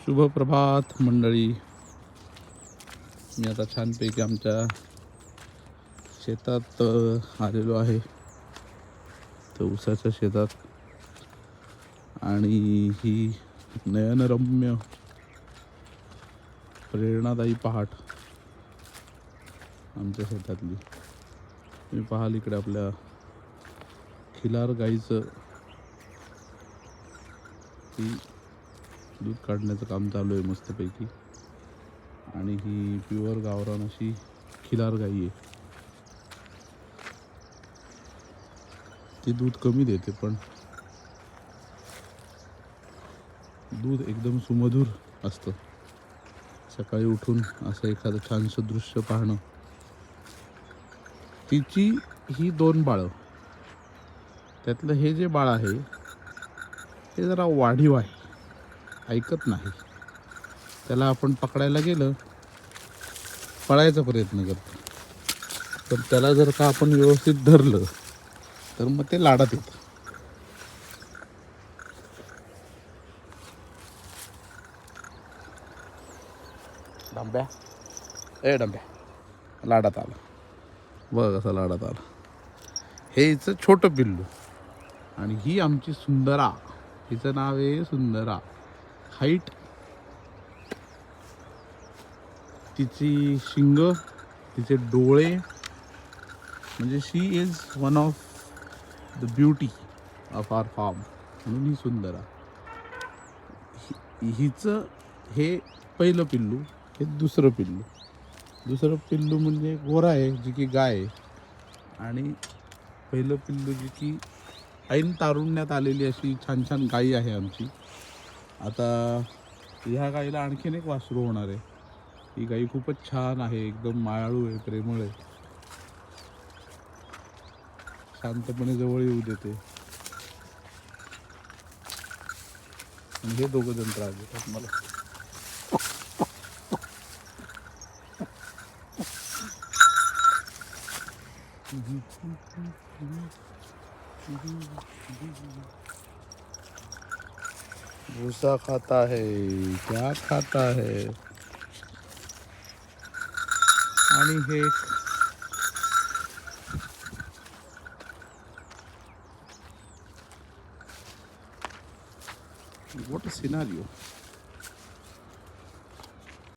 शुभ प्रभात मंडळी. मी आता छानपैकी आमच्या शेतात आलेलो आहे, तर ऊसाच्या शेतात. आणि ही नयनरम्य प्रेरणादायी पहाट आमच्या शेतातली. तुम्ही पाहाल इकडे आपल्या खिलार गाईचं ती दूध काढण्याचं काम चालू आहे मस्तपैकी. आणि ही प्युअर गावरान अशी खिलार गाई आहे. ती दूध कमी देते, पण दूध एकदम सुमधुर असतं. सकाळी उठून असं एखादं छानसं दृश्य पाहणं. तिची ही 2 बाळं, त्यातलं हे जे बाळ आहे ते जरा वाढीव आहे, ऐकत नाही. त्याला आपण पकडायला गेलं पळायचा प्रयत्न करतो, पण त्याला जर का आपण व्यवस्थित धरलं तर मग ते लाडात येतं. डंब्या, ए डंब्या, लाडात आला बघ, कसा लाडात आला. हे हिचं छोटं पिल्लू. आणि ही आमची सुंदरा, हिचं नाव आहे सुंदरा. हाईट, तिची शिंग, तिचे डोळे, म्हणजे she is one of the beauty of our farm. म्हणून ही सुंदरा. हिचं हे पहिलं पिल्लू, हे दुसरं पिल्लू. दुसरं पिल्लू म्हणजे गोरा आहे, जी की गाय आहे. आणि पहिलं पिल्लू जी की ऐन तारुण्यात आलेली अशी छान छान गाई आहे आमची. आता ह्या गाईला आणखीन एक वासरू होणार आहे. ही गाई खूपच छान आहे, एकदम मायाळू आहे, प्रेमळ आहे, शांतपणे जवळ येऊ देते. आणि हे दोघं जण त्रास देतात मला. भूसा खाता है, क्या खाता है. आणि हे what a scenario.